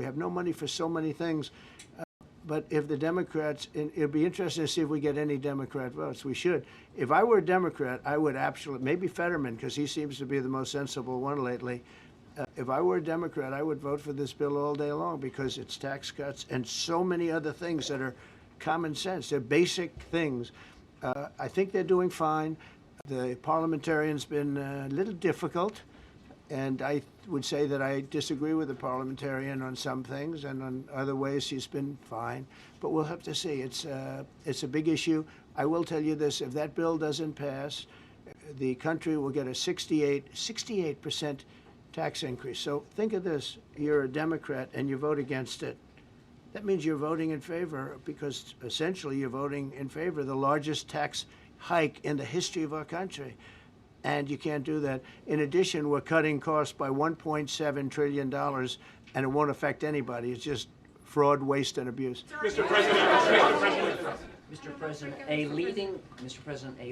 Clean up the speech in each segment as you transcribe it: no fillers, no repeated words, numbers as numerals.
We have no money for so many things. But if the Democrats, and it'd be interesting to see if we get any Democrat votes. We should. If I were a Democrat, I would absolutely, maybe Fetterman, because he seems to be the most sensible one lately. If I were a Democrat, I would vote for this bill all day long because it's tax cuts and so many other things that are common sense. They're basic things. I think they're doing fine. The parliamentarian's been a little difficult. And I would say that I disagree with the parliamentarian on some things, and on other ways he's been fine. But we'll have to see. It's a big issue. I will tell you this: if that bill doesn't pass, the country will get a 68% tax increase. So think of this: you're a Democrat and you vote against it. That means you're voting in favor, because essentially you're voting in favor of the largest tax hike in the history of our country. And you can't do that. In addition, we're cutting costs by $1.7 trillion, and it won't affect anybody. It's just fraud, waste, and abuse. Mr. President, a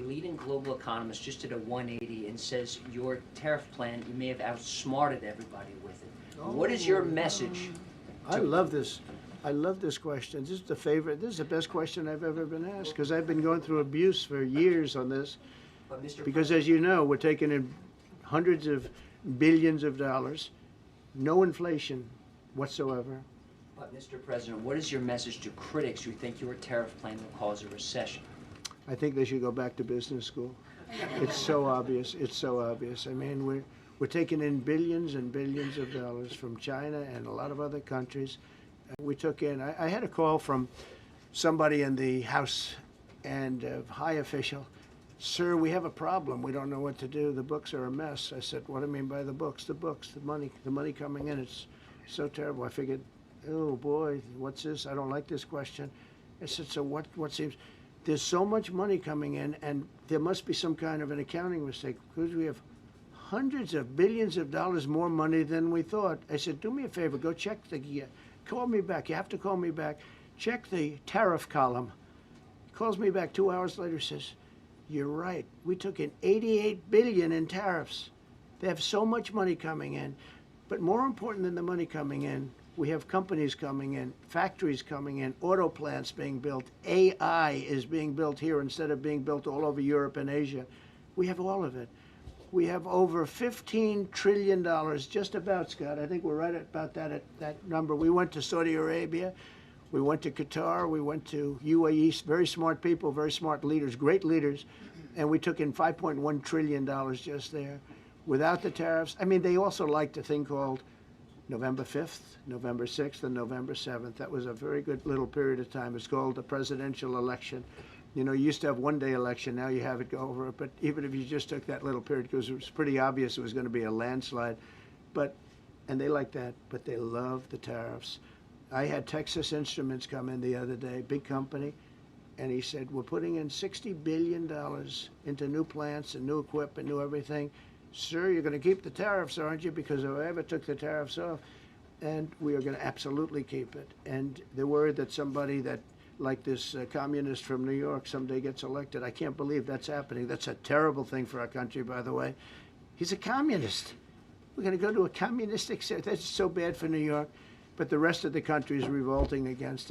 leading global economist just did a 180 and says your tariff plan, you may have outsmarted everybody with it. What is your message? I love this. I love this question. This is the favorite. This is the best question I've ever been asked, because I've been going through abuse for years on this. Because, as you know, we're taking in hundreds of billions of dollars, no inflation whatsoever. But, Mr. President, what is your message to critics who think your tariff plan will cause a recession? I think they should go back to business school. It's so obvious. It's so obvious. I mean, we're taking in billions and billions of dollars from China and a lot of other countries. We took in, I had a call from somebody in the House and a high official. Sir, we have a problem. We don't know what to do. The books are a mess. I said, what do you mean by the books? The books, the money coming in. It's so terrible. I figured, oh boy, what's this? I don't like this question. I said, so what seems, there's so much money coming in, and there must be some kind of an accounting mistake, because we have hundreds of billions of dollars more money than we thought. I said, do me a favor, go check call me back. You have to call me back. Check the tariff column. He calls me back 2 hours later, says, you're right. We took in $88 billion in tariffs. They have so much money coming in. But more important than the money coming in, we have companies coming in, factories coming in, auto plants being built. AI is being built here instead of being built all over Europe and Asia. We have all of it. We have over $15 trillion, just about, Scott. I think we're right about that number. We went to Saudi Arabia. We went to Qatar, we went to UAE, very smart people, very smart leaders, great leaders, and we took in $5.1 trillion just there. Without the tariffs, I mean, they also liked a thing called November 5th, November 6th, and November 7th. That was a very good little period of time. It's called the presidential election. You know, you used to have one-day election, now you have it go over it, but even if you just took that little period, because it was pretty obvious it was going to be a landslide, and they like that, but they love the tariffs. I had Texas Instruments come in the other day, big company, and he said, we're putting in $60 billion into new plants and new equipment, new everything. Sir, you're going to keep the tariffs, aren't you? Because if I ever took the tariffs off, and we are going to absolutely keep it. And they're worried that somebody that, like this communist from New York, someday gets elected. I can't believe that's happening. That's a terrible thing for our country, by the way. He's a communist. We're going to go to a communistic, that's so bad for New York. But the rest of the country is revolting against it.